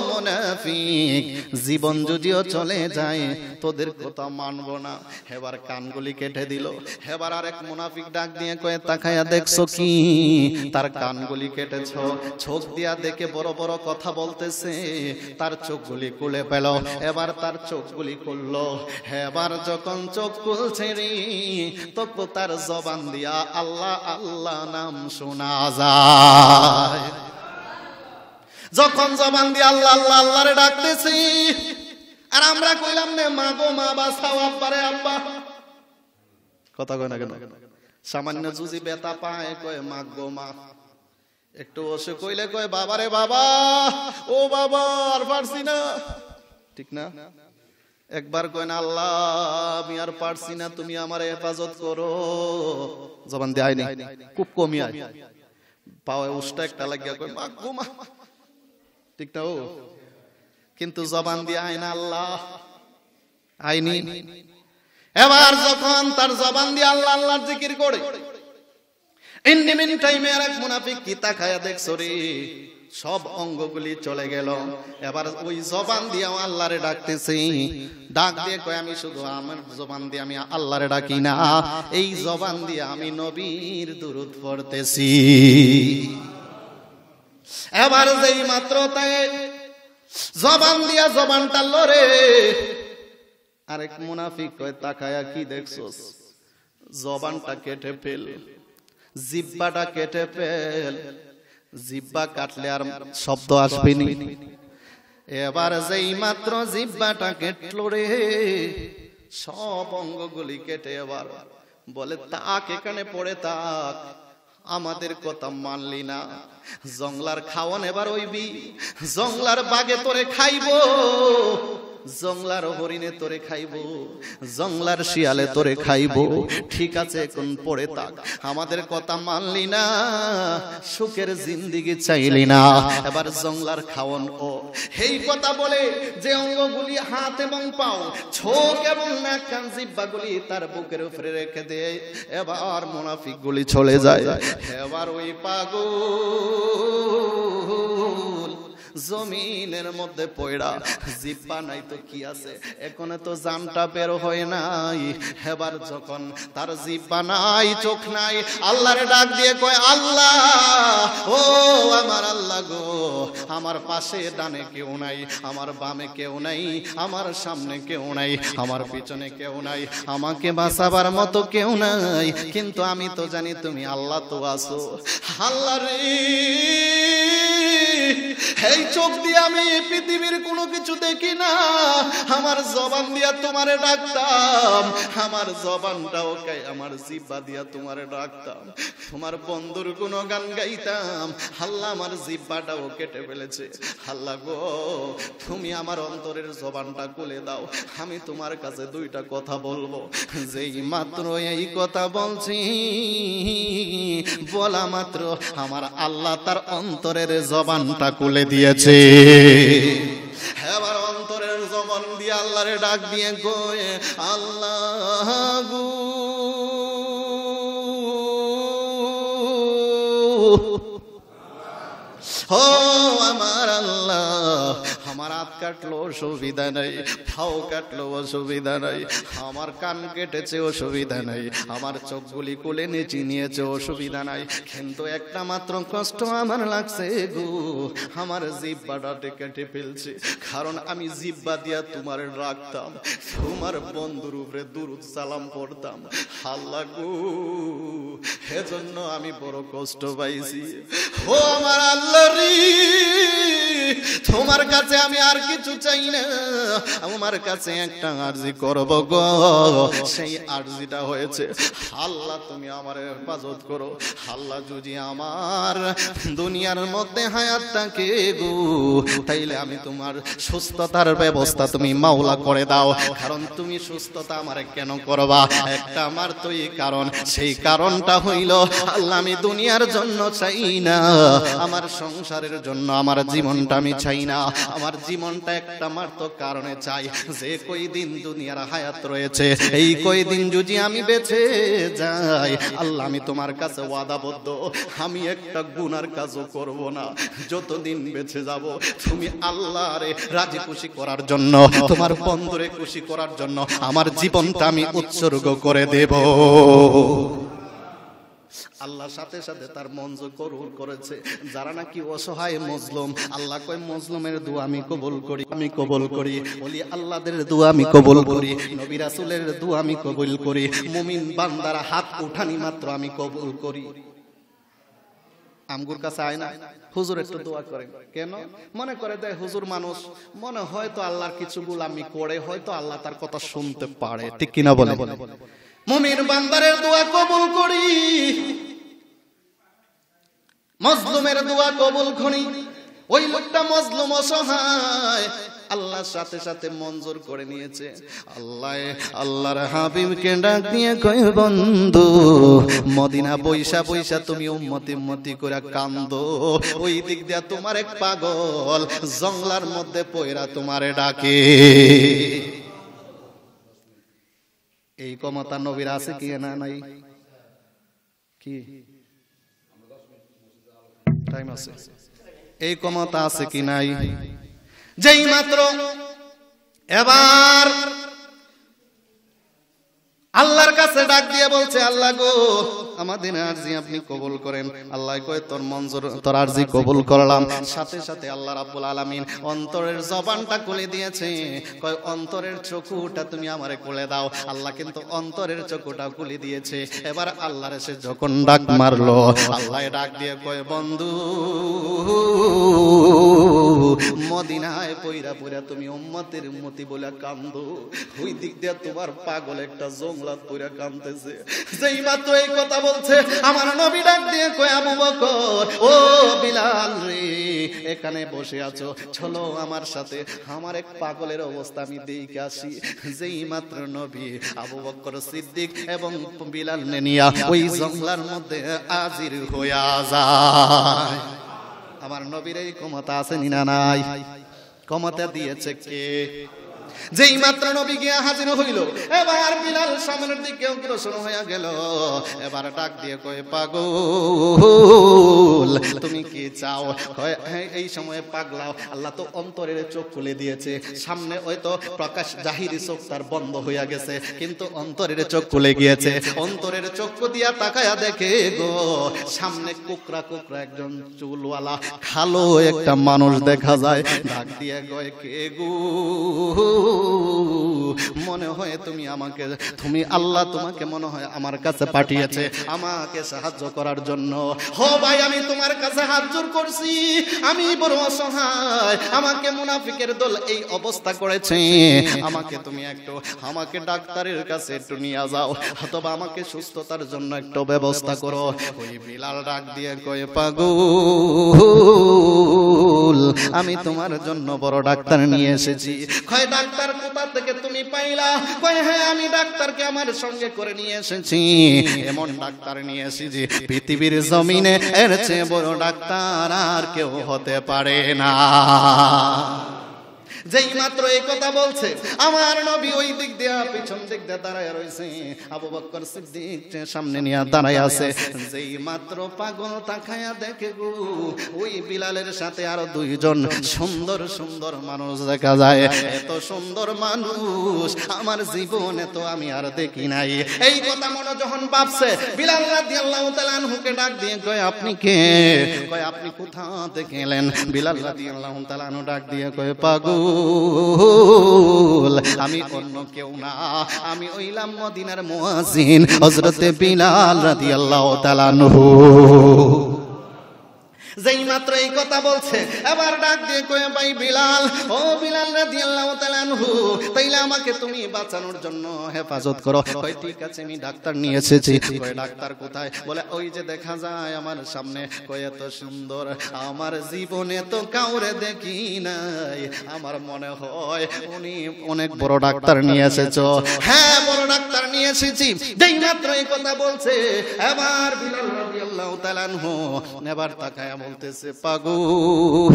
S1: মুনাফিক, জীবন যদিও চলে যায় তোদের কথা মানব না। এবার কানগুলি কেটে দিল। এবার আরেক মুনাফিক ডাক দিয়ে কয় তাকায়া দেখছো কি? তার কানগুলি কেটেছ, চোখ দিয়া দেখে বড় বড় কথা বলতেছে, তার চোখগুলি খুলে পেল। এবার তার চোখগুলি খুললো। এবার যখন চোখ খুলছে রে, তখন তার জবান দিয়া আল্লাহ আল্লাহ নাম শোনা যায়। যখন জবান দিয়ে আল্লাহ আল্লাহ আল্লাহরে ডাকতেছি, আর আমরা কইলাম নে মা গো মা, বাসাও আব্বারে আব্বা। কথা কয় না কেন? সামান্য জুজি বেতা পায় কয় মা গো মা, একটু বসে কইলে কয় বাবারে বাবা, ও বাবা আর পারছি না। ঠিক না? একবার কয় না আল্লাহ আমি আর পারছি না, তুমি আমার হেফাজত করো। জবান দিয়ে আইনি, খুব কমই আয়, পাওয়া উষ্টা একটা লাগিয়া কয় মা গো মা। ঠিক না? ও কিন্তু জবান দিয়ে আয় না আল্লাহ, আইনি। এবার যখন তার জবান দিয়ে আল্লাহ আল্লাহর জিকির করে, ইন্নি মিন টাইমে আর এক মুনাফিক কি তাকায়া দেখছো রে, সব অঙ্গগুলি চলে গেল। এবার ওই জবান দিয়ে আল্লাহরে ডাকতেছি। ডাক দিয়ে কয় আমি শুধু আমার জবান দিয়ে আমি আল্লাহরে ডাকি না, এই জবান দিয়ে আমি নবীর দুরূদ পড়তেছি। এবার যেই মাত্র তাই জবান দিয়া জবানটা লড়ে, আরেক মুনাফিক কয় তাকায়া কি দেখছস? জবানটা কেটে ফেল, জিহ্বাটা কেটে ফেল। জিহ্বা কাটলে আর শব্দ আসবে নি। এবার যেই মাত্র জিহ্বাটা কেটলো রে, সব অঙ্গগুলি কেটে এবার বলে তাক, এখানে পড়ে তাক, আমাদের কথা মানলি না। জংলার খাওয়ান এবার হইবি, জংলার বাগে তোরে খাইবো, জংলার হরিণে তোরে খাইবো, জংলার শিয়ালে তোরে খাইবো। ঠিক আছে এখন পড়ে থাক, আমাদের কথা মানলি না, সুখের জিন্দিগি চাইলি না, এবার জংলার খাওয়ান। ও এই কথা বলে যে অঙ্গগুলি হাত এবং পাও, চোখ এবং নাক কান জিহ্বাগুলি তার বুকের উপরে রেখে দেয়। এবার মুনাফিক গুলি চলে যায়। এবার ওই পাগল জমিনের মধ্যে পয়ড়া, জিহ্বা নাই তো কি আছে, এখন তো জানটা বের হয় নাই। এবার যখন তার জিহ্বা নাই, চোখ নাই, আল্লাহরে ডাক দিয়ে কয় আল্লাহ, ও আমার আল্লাহ গো, আমার পাশে ডানে কেউ নাই, আমার বামে কেউ নাই, আমার সামনে কেউ নাই, আমার পিছনে কেউ নাই, আমাকে বাঁচাবার মতো কেউ নাই, কিন্তু আমি তো জানি তুমি আল্লাহ তো আছো। আল্লাহ রে, এই চোখ দিয়ে আমি পৃথিবীর কোনো কিছু দেখি না, আমার জবান দিয়া তোমারে ডাকতাম, আমার জবানটাও আমার জিহ্বা দিয়া তোমারে ডাকতাম, তোমার বন্ধুর কোনো গান গাইতাম, আল্লাহ আমার জিহ্বাটাও কেটে ফেলেছে। আল্লাহ গো, তুমি আমার অন্তরের জবানটা খুলে দাও, আমি তোমার কাছে দুইটা কথা বলবো। যেই মাত্র এই কথা বলছি, বলা মাত্র আমার আল্লাহ তার অন্তরের জবানটা খুলে দিয়েছে। এবার অন্তরের জবান দিয়ে আল্লাহরে ডাক দিয়ে কয় আল্লাহ গো, ও আমার আল্লাহ, আমার হাত কাটলো অসুবিধা নাই, পাও কাটলো অসুবিধা নাই, আমার কান কেটেছে অসুবিধা নাই, আমার চোখগুলি কোলে নিচে নিয়েছে অসুবিধা নাই, কিন্তু একটা মাত্র কষ্ট আমার লাগছে গো, আমার জিহ্বাটাকে কেটে ফেলছে। কারণ আমি জিহ্বা দিয়া তোমার রাখতাম, তোমার বন্ধুর উপরে দুরূদ সালাম পড়তাম। আল্লাহ গো, এজন্য আমি বড় কষ্ট পাইছি। ও আমার আল্লাহ রে, তোমার কাছে আমি আর কিছু চাই না, আমার কাছে একটা আরজি করব গো। সেই আরজিটা হয়েছে, আল্লাহ তুমি আমার হেফাজত করো। আল্লাহ যদি আমার দুনিয়ার মধ্যে হায়াতটাকে গো, তাইলে আমি তোমার সুস্থতার ব্যবস্থা তুমি মাওলা করে দাও। কারণ তুমি সুস্থতা আমারে কেন করবা, একটা আমার তো এই কারণ, সেই কারণটা হইল আল্লাহ আমি দুনিয়ার জন্য চাই না, আমার সংসারের জন্য আমার জীবনটা আমি চাই না, আমার জীবনটা একটা আমার তো কারণে চাই, যে কয়দিন দুনিয়ার হায়াত রয়েছে এই কয়দিন যদি আমি বেঁচে যাই, আল্লাহ আমি তোমার কাছে ওয়াদাবদ্ধ, আমি একটা গুনার কাজও করব না। যতদিন বেঁচে যাব তুমি আল্লাহরে রাজি খুশি করার জন্য, তোমার বন্ধুরে খুশি করার জন্য আমার জীবনটা আমি উৎসর্গ করে দেব। আল্লাহর সাথে সাথে তার মঞ্জুর করেছে যারা নাকি অসহায় মজলুম। আল্লাহ কয় মজলুমের দোয়া আমি কবুল করি, আমি কবুল করি, ওলি আল্লাহদের দোয়া আমি কবুল করি, নবী রাসূলের দোয়া আমি কবুল করি, মুমিন বান্দারা হাত উঠানি মাত্র আমি কবুল করি। আমগুর কাছে আয় না, হুজুর একটু দোয়া করেন, কেন মনে করে দেয় হুজুর মানুষ, মনে হয়তো আল্লাহর কিছু গুলামি করে, হয়তো আল্লাহ তার কথা শুনতে পারে, ঠিক কিনা বলে? মুমিন বান্দারের দোয়া কবুল করি, মজলুমের দোয়া কবুল করি। ওই লোকটা মজলুম অসহায়, আল্লাহর সাথে সাথে মঞ্জুর করে নিয়েছে। আল্লাহর হাবিবকে ডাক দিয়ে কয় বন্ধু, মদিনা বৈশা বৈশা তুমি উম্মতি উম্মতি করে কান্দো, ওই দিক দিয়া তোমার এক পাগল জংলার মধ্যে পয়রা তোমারে ডাকে। এই ক্ষমতা নবীর আছে কি না নাই? কি টাইম আছে? এই ক্ষমতা আছে কি নাই? যেই মাত্র এবার আল্লাহর কাছে ডাক দিয়ে বলছে, আল্লাহ গো আমাদের আরজি আপনি কবুল করেন। আল্লাহ কয় তোর মঞ্জুর, তোর আরজি কবুল করলাম। সাথে সাথে আল্লাহ রাব্বুল আলামিন অন্তরের জবানটা খুলে দিয়েছে, কয় অন্তরের চক্ষুটা তুমি আমারে খুলে দাও। আল্লাহ কিন্তু অন্তরের চক্ষুটা খুলে দিয়েছে। এবার আল্লাহর এসে যখন ডাক মারলো, আল্লাহ ডাক দিয়ে কয় বন্ধু মদিনায় পয়রা পয়রা তুমি উম্মতের উম্মতি বলে কান্দো, ওই দিক দিয়ে তোমার পাগল একটা জংলাত পয়রা কাঁদতেছে। যেই মাত্র এই কথা বলছে, আমার নবী ডাক দিয়ে কয় আবু বকর, ও বিলাল রে, এখানে বসে আছো, চলো আমার সাথে, আমার এক পাগলের অবস্থা আমি দেখে আসি। যেই মাত্র নবী আবু বকর সিদ্দিক এবং বিলাল নিয়া ওই জংলার মধ্যে হাজির হইয়া যায়। আমার নবীর এই ক্ষমতা আছে না নাই? ক্ষমতা দিয়েছে কে? যেই মাত্র নবী গিয়া হাজির হইল, এবার বিলাল সামনের দিকে অগ্রসর হইয়া গেল। এবার ডাক দিয়ে কয় পাগল তুমি কি চাও? কয় এই সময়ে পাগলাও, আল্লাহ তো অন্তরের চোখ খুলে দিয়েছে। সামনে হয়তো প্রকাশ জাহিরি চোখ তার বন্ধ হইয়া গেছে, কিন্তু অন্তরের চোখ খুলে গিয়েছে। অন্তরের চক্ষু দিয়া তাকায়া দেখে গো, সামনে কুকরা কুকরা একজন চুলওয়ালা কালো একটা মানুষ দেখা যায়। ডাক দিয়ে কয় কে গো, মনে হয় তুমি আমাকে, তুমি আল্লাহ তোমাকে মনে হয় আমার কাছে পাঠিয়েছে আমাকে সাহায্য করার জন্য। হো ভাই, আমি তোমার কাছে হাত জোড় করছি, আমি বড় অসহায়, আমাকে মুনাফিকের দল এই অবস্থা করেছে, আমাকে তুমি একটু আমাকে ডাক্তারের কাছে একটু নিয়ে যাও, অথবা আমাকে সুস্থতার জন্য একটু ব্যবস্থা করো। ওই বিলাল ডাক দিয়ে কয় পাগল আমি তোমার জন্য বড় ডাক্তার নিয়ে এসেছি। কয় ডাক্তার কোথা থেকে তুমি পাইলা? কয় হ্যাঁ আমি ডাক্তারকে আমার সঙ্গে করে নিয়ে এসেছি, এমন ডাক্তার নিয়ে এসেছি পৃথিবীর জমিনে এর চেয়ে বড় ডাক্তার আর কেউ হতে পারে না। যেই মাত্র এই কথা বলছে আমার নবী ওই দিক দিয়া পিছন দিক দিয়ে দাঁড়ায় রয়েছে, আবু বকর সিদ্দিক সামনে নিয়ে দাঁড়ায় আছে। যেই মাত্র পাগল তাকায়া দেখে গো ওই বিলালের সাথে আরো দুইজন সুন্দর সুন্দর মানুষ দেখা যায়। এত সুন্দর মানুষ আমার জীবনে তো আমি আর দেখি নাই। এই কথা মনে যখন ভাবছে, বিলাল রাদিয়াল্লাহু তাআলা আনহুকে ডাক দিয়ে কয় আপনি কে? কয় আপনি কোথা থেকে এলেন? বিলাল রাদিয়াল্লাহু তাআলা আনহু ডাক দিয়ে কয় পাগল আমি অন্য কেউ না, আমি হইলাম মদিনার মুয়াজ্জিন হযরতে বিলাল রাদিয়াল্লাহু তাআলা আনহু। যেই মাত্র এই কথা বলছে এবার ডাক দিয়ে কয় ভাই বিলাল, ও বিলাল রাদিয়াল্লাহু তাআলা আনহু, তাইলে আমাকে তুমি বাঁচানোর জন্য হেফাজত করো। কয় ঠিক আছে আমি ডাক্তার নিয়ে এসেছি। কয় ডাক্তার কোথায়? বলে ওই যে দেখা যায় আমার সামনে। কয় এত সুন্দর আমার জীবনে তো কাউরে দেখি নাই, আমার মনে হয় উনি অনেক বড় ডাক্তার নিয়ে এসেছো। হ্যাঁ বড় ডাক্তার নিয়ে এসেছি। যেই মাত্র এই কথা বলছে এবার বিলাল রাদিয়াল্লাহু তাআলা আনহু এবার তাকায় বলতেছে পাগল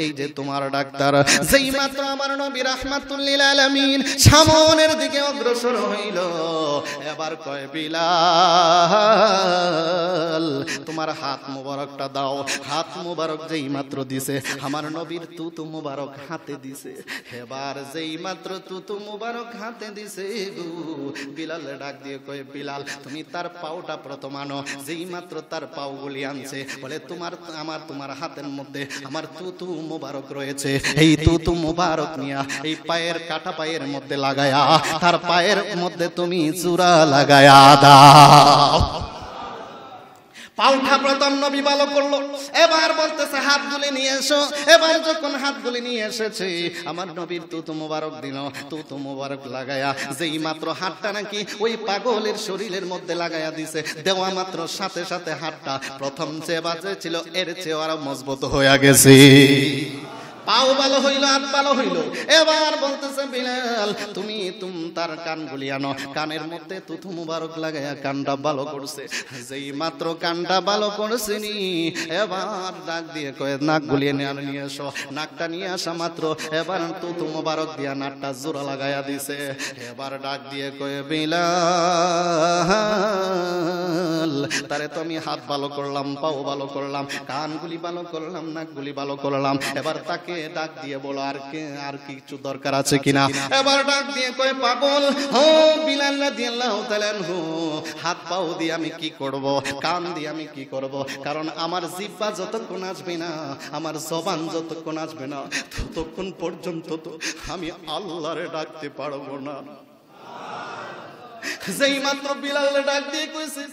S1: এই যে তোমার ডাক্তার। যেই মাত্র আমার নবী রাহমাতুল লিল আলামিন সামনের দিকে অগ্রসর হইল, এবার কয় বিলাল তোমার হাত মুবারকটা দাও। হাত মুবারক যেই মাত্র দিছে আমার নবীর তুতু মুবারক হাতে দিছে। এবার যেই মাত্র তুতু মুবারক হাতে দিছে বিলাল ডাক দিয়ে কয় বিলাল তুমি তার পাওটা প্রথম আনো। যেই মাত্র তার পাওগুলি আনছে বলে তোমার হাতের মধ্যে আমার তুতু মুবারক রয়েছে, এই তুতু মুবারক নিয়া এই পায়ের কাটা পায়ের মধ্যে লাগায়া তার পায়ের মধ্যে তুমি চূড়া লাগায়া দাও। পাউঠা প্রথম নবী ভালো করলো। এবার বলতেছে হাতগুলি নিয়ে এসো। এবার যখন হাতগুলি নিয়ে এসেছে আমার নবীর তুতু মুবারক দিল। তুতু মুবারক লাগায়া যেই মাত্র হাতটা নাকি ওই পাগলের শরীরের মধ্যে লাগায়া দিছে, দেওয়া মাত্র সাথে সাথে হাতটা প্রথম যে বাজে ছিল এর চেয়ে আরো মজবুত হয়ে গেছে। পাও ভালো হইল, হাত ভালো হইল। এবার বলতেছে বিলাল তুমি তার কানগুলি আনো। কানের মধ্যে তুতু মুবারক লাগায়া কানটা ভালো করছে। যেই মাত্র কানটা ভালো করছে নি এবার ডাক দিয়ে কয়ে নাক গুলিয়ে নিয়ে এসো। নাকটা নিয়ে আসা মাত্র এবার তুতু মুবারক দিয়া নাকটা জোড়া লাগায়া দিছে। এবার ডাক দিয়ে কয়ে বিলাল তারে তো আমি হাত ভালো করলাম, পাও ভালো করলাম, কানগুলি ভালো করলাম, নাকগুলি ভালো করলাম। এবার তাকে ডাক দিয়ে বলো আর কিছু দরকার আছে কিনা। এবার ডাক দিয়ে কয় পাগল ও বিলাল রাদিয়াল্লাহু তাআলা আনহু হাত পাও দিয়ে আমি কি করব, কান দিয়ে আমি কি করব? কারণ আমার জিহ্বা যতক্ষণ আসবে না, আমার জবান যতক্ষণ আসবে না, ততক্ষণ পর্যন্ত তো আমি আল্লাহরে ডাকতে পারবো না। যেই মাত্র বিলালে ডাক দিয়ে কইছে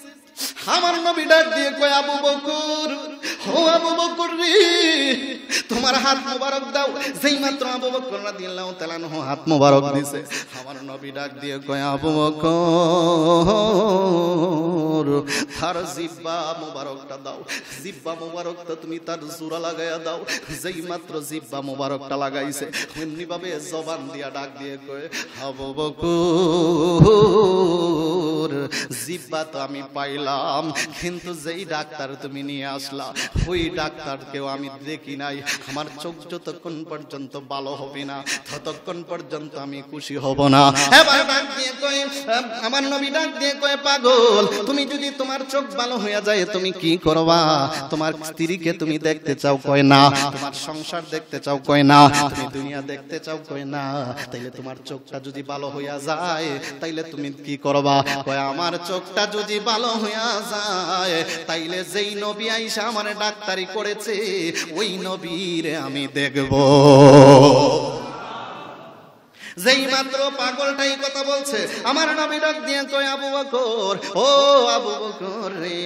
S1: আমার নবী ডাক দিয়ে কয় আবু বকর, ও আবু বকর রে তোমার হাত মুবারক দাও। যেই মাত্র আবু বকর রাদিয়াল্লাহু তাআলা আনহু হাত মুবারক দিছে আমার নবী ডাক দিয়ে কয় আবু বকর তার জিহ্বা মুবারকটা দাও। জিহ্বা মুবারকটা তুমি তার জোড়া লাগায়া দাও। যেই মাত্র জিহ্বা মুবারকটা লাগাইছে এমনি ভাবে জবান দিয়া ডাক দিয়ে কয় আবু বকর জিহ্বা তো আমি পাইলাম, কিন্তু যেই ডাক্তার তুমি নিয়ে আসলা ওই ডাক্তারকেও আমি দেখি নাই। আমার চোখ যতক্ষণ পর্যন্ত ভালো হবে না ততক্ষণ পর্যন্ত আমি খুশি হব না। এবার ডাক দিয়ে কয় আমার নবী ডাক দিয়ে কয় পাগল তুমি যদি তোমার চোখ ভালো হয়ে যায় তুমি কি করবা? তোমার স্ত্রীকে তুমি দেখতে চাও? কয় না। তোমার সংসার দেখতে চাও? কয় না। তুমি দুনিয়া দেখতে চাও? কয় না। তাইলে তোমার চোখটা যদি ভালো হইয়া যায় তাইলে তুমি কি করবা? কয় আমার চোখটা যদি ভালো হইয়া যায় তাইলে যেই নবী আইসা আমার ডাক্তারি করেছে ওই নবীরে আমি দেখব। যেই মাত্র পাগলটাই কথা বলছে আমার নবী ডাক দিয়ে কয় আবু বকর, ও আবু বকর রে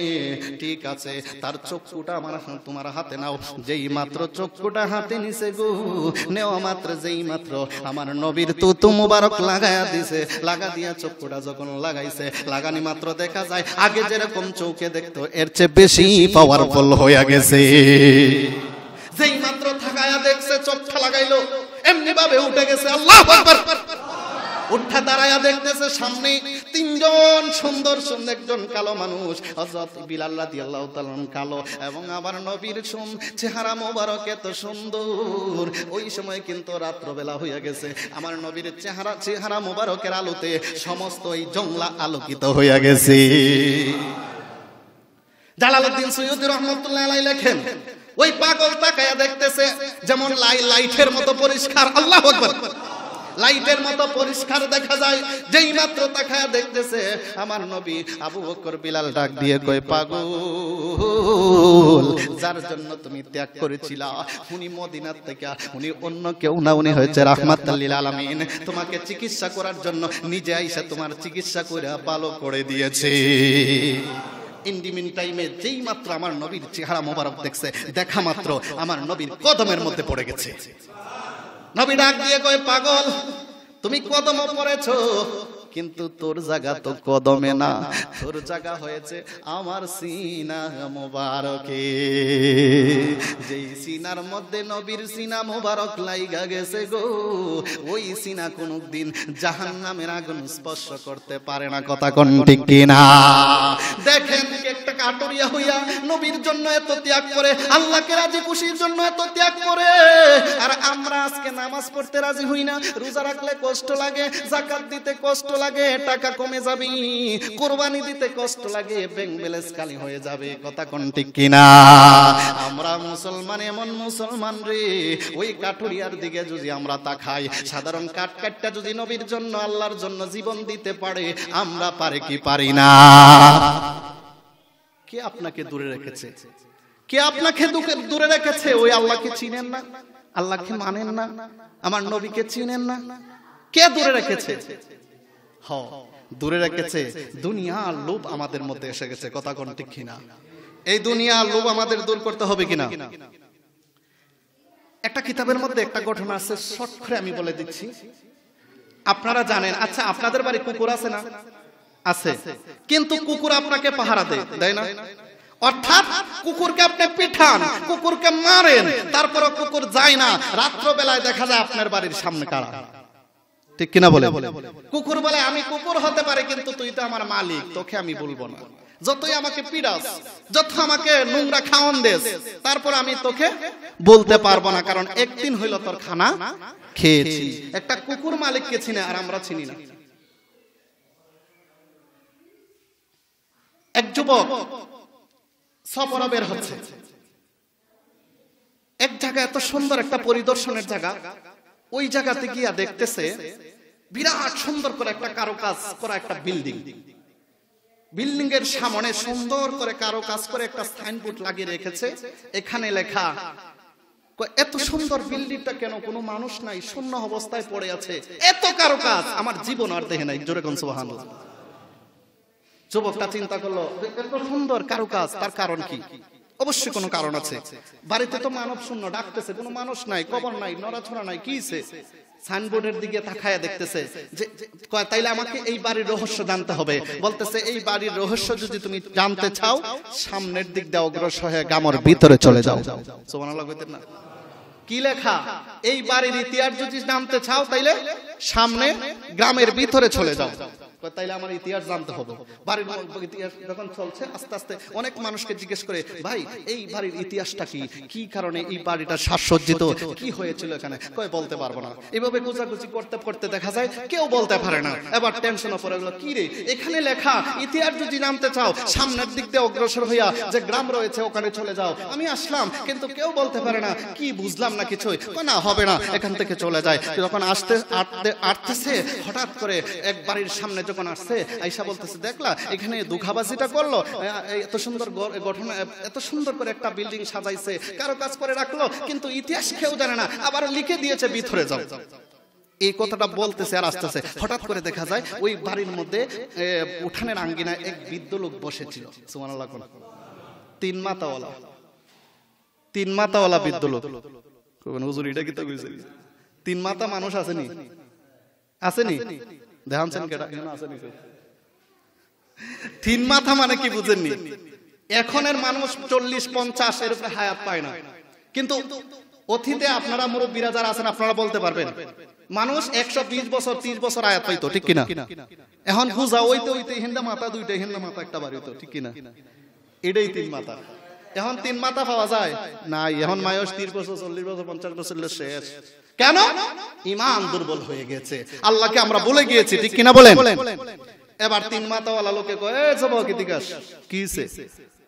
S1: ঠিক আছে তার চক্ষুটা আমার তোমার হাতে নাও। যেই মাত্র চক্ষুটা হাতে নিছে গো, নেওয়া মাত্র যেই মাত্র আমার নবীর তুতু মুবারক লাগায়া দিছে। লাগা দিয়া চক্ষুটা যখন লাগাইছে লাগানি মাত্র দেখা যায় আগে যেরকম চোখে দেখতো এর চেয়ে বেশি পাওয়ারফুল হয়ে গেছে। যেই মাত্র থাকায়া দেখছে চোখটা লাগাইলো এমনি ভাবে উঠে গেছে। আল্লাহু আকবার। উঠা দাঁড়ায়া দেখতেছে সামনে তিনজন সুন্দর সুন্দর, একজন কালো মানুষ হযরত বিলাল রাদিয়াল্লাহু তাআলা কালো, এবং আবার নবীর চেহারা মোবারক এত সুন্দর। ওই সময় কিন্তু রাত্রবেলা হয়ে গেছে, আমার নবীর চেহারা মোবারকের আলোতে সমস্ত এই জংলা আলোকিত হয়ে গেছে। জালালউদ্দিন সৈয়দী রাহমাতুল্লাহি আলাইহি লেখেন, ওই পাগল তাকায়া দেখতেছে যেমন লাইটের মতো পরিষ্কার, আল্লাহু আকবার, লাইটের মতো পরিষ্কার দেখা যায়। যেই মাত্র তাকায়া দেখতেছে আমার নবী, আবু বকর বিলাল ডাক দিয়ে কয়, পাগল, যার জন্য তুমি ত্যাগ করেছিলা উনি মদিনার থেকে, উনি অন্য কেউ না, উনি হয়েছে রাহমাতুল লিল আলামিন। তোমাকে চিকিৎসা করার জন্য নিজে আইসা তোমার চিকিৎসা করে ভালো করে দিয়েছে। ইন্ডিমিন টাইমে যেই মাত্র আমার নবীর চেহারা মোবারক দেখছে, দেখা মাত্র আমার নবীর কদমের মধ্যে পড়ে গেছে। নবী ডাক দিয়ে কয়, পাগল, তুমি কদমে পড়েছো, কিন্তু তোর জায়গা তো কদমে না, তোর জায়গা হয়েছে আমার সিনা মোবারকে। যেই সিনার মধ্যে নবীর সিনা মোবারক লাইগা গেছে গো, ওই সিনা কোনদিন জাহান্নামের আগুন স্পর্শ করতে পারে না। কথা কোন ঠিক কিনা? দেখেন একটা কাটুরিয়া হইয়া নবীর জন্য এত ত্যাগ করে, আল্লাহকে রাজি খুশির জন্য এত ত্যাগ করে, আর আমরা আজকে নামাজ পড়তে রাজি হই না, রোজা রাখলে কষ্ট লাগে, যাকাত দিতে কষ্ট লাগে, টাকা কমে যাবে, কুরবানি দিতে কষ্ট লাগে, ব্যাংক ব্যালেন্স খালি হয়ে যাবে। কথা কোন ঠিক কিনা? আমরা মুসলমান এমন মুসলমান রে, ওই কাঠুরিয়ার দিকে যদি আমরা তাকাই, সাধারণ কাঠকাটটা যদি নবীর জন্য আল্লাহর জন্য জীবন দিতে পারে, আমরা পারে কি পারি না? কে আপনাকে দূরে রেখেছে? কে আপনাকে দূরে রেখেছে? ওই আল্লাহকে চিনেন না, আল্লাহকে মানেন না, আমার নবীকে চিনেন না, কে দূরে রেখেছে? দূরে রেখেছে দুনিয়ার লোভ আমাদের মধ্যে এসে গেছে। কথা কোন ঠিক কিনা? এই দুনিয়ার লোভ আমাদের দূর করতে হবে কিনা? একটা কিতাবের মধ্যে একটা ঘটনা আছে, শর্ট করে আমি বলে দিচ্ছি, আপনারা জানেন। আচ্ছা, আপনাদের বাড়ি কুকুর আছে না? আছে, কিন্তু কুকুর আপনাকে পাহারা দেয় না? অর্থাৎ কুকুরকে আপনি পিঠান, কুকুরকে মারেন, তারপরে কুকুর যায় না, রাত্র বেলায় দেখা যায় আপনার বাড়ির সামনে কারা। ঠিক কিনা বলে? কুকুর বলে, আমি কুকুর হতে পারি, কিন্তু তুই তো আমার মালিক, তোকে আমি বলবো না। যতই আমাকে পিড়াস, যত আমাকে নোংরা খাওয়ান দেস, তারপর আমি তোকে বলতে পারবো না, কারণ একদিন হইল তোর খানা খেয়েছি। একটা কুকুর মালিককে চিনে, আর আমরা চিনি না। এক যুবক সফরে বের হচ্ছে, এক জায়গায় এত সুন্দর একটা পরিদর্শনের জায়গা, ওই জায়গাতে গিয়া দেখতেছে বিরাট সুন্দর করে একটা কারুকাজ করা একটা বিল্ডিং। বিল্ডিং এর সামনে সুন্দর করে কারুকাজ করে একটা সাইনবোর্ড লাগিয়ে রেখেছে, এখানে লেখা, এত সুন্দর বিল্ডিংটা কেন কোনো মানুষ নাই, শূন্য অবস্থায় পড়ে আছে, এত কারুকাজ আমার জীবন আর দেখে নাই। জোরে কোন সুবহানাল্লাহ। যুবকটা চিন্তা করলো, এত সুন্দর কারুকাজ, তার কারণ কি? অবশ্যই কোনো কারণ আছে। বাড়িতে তো মানব শূন্য, ডাকতেছে, কোনো মানুষ নাই, কবর নাই, নড়াছড়া নাই, কি সাইনবোর্ডের দিকে তাকায়া দেখতেছে যে, তাইলে আমাকে এই বাড়ির রহস্য জানতে হবে। বলতেছে, এই বাড়ির রহস্য যদি তুমি জানতে চাও, সামনের দিক দিয়ে অগ্রসর হয়ে গ্রামের ভিতরে চলে যাও। সুবহানাল্লাহ কইতেন না? কি লেখা? এই বাড়ির ইতিহাস যদি জানতে চাও, তাইলে সামনে গ্রামের ভিতরে চলে যাও। তাইলে আমার ইতিহাস জানতে হবে। বাড়ির ইতিহাস যখন চলছে, আস্তে আস্তে অনেক মানুষকে জিজ্ঞেস করে, ভাই এই বাড়ির ইতিহাসটা কি, কি কারণে এই বাড়িটা সাজসজ্জিত, কি হয়েছিল এখানে? কই বলতে পারবো না। এভাবে খোঁজাখুঁজি করতে করতে দেখা যায় কেউ বলতে পারে না। এবার টেনশনে পড়ে গেল, কি রে, এখানে লেখা ইতিহাস যদি জানতে চাও, সামনের দিক দিয়ে অগ্রসর হইয়া যে গ্রাম রয়েছে ওখানে চলে যাও। আমি আসলাম, কিন্তু কেউ বলতে পারে না, কি বুঝলাম না কিছুই। না, হবে না, এখান থেকে চলে যায়। যখন আসতেছে, হঠাৎ করে এক বাড়ির সামনে যখন আসছে, আয়েশা বলতেছে, দেখলা এখানে দুখাবাজিটা করলো, এত সুন্দর গঠন, এত সুন্দর করে একটা বিল্ডিং সাজাইছে, কারো কাজ করে রাখলো, কিন্তু ইতিহাস কেউ জানে না, আবার লিখে দিয়েছে ভিতরে যাও। এই কথাটা বলতেছে আর আসতেছে, হঠাৎ করে দেখা যায় ওই বাড়ির মধ্যে উঠানের আঙ্গিনায় এক বৃদ্ধ লোক বসেছিল। সুবহানাল্লাহ। তিন মাথাওয়ালা বৃদ্ধ লোক। হুজুর এটা কি তো কইছে? তিন মাথা মানুষ আসেনি? আসেনি? দেখাচ্ছেন কেটা আসেনি? তিন মাথা মানে কি বুঝেননি? এখনের মানুষ 40-50 এর উপরে হায়াত পায় না, কিন্তু অতীতে আপনারা মুরব্বীরা যারা আছেন আপনারা বলতে পারবেন, মানুষ 120 বছর 30 বছর আয়াত পাইতো, ঠিক কিনা? এখন পূজা ওইতে ওইতে হিন্দা মাথা দুইটা, হিন্দা মাথা একটা বাড়ি হতো, ঠিক কিনা? এটাই 3 মাথা। এখন 3 মাথা পাওয়া যায় না, এখন মায়স 30 বছর 40 বছর 50 বছর শেষ। কেন? ঈমান দুর্বল হয়ে গেছে, আল্লাহকে আমরা ভুলে গিয়েছি, ঠিক কিনা বলেন? এবার 3 মাথাওয়ালা লোকে কয়, এ যুবক এদিকে আস, কি হইছে?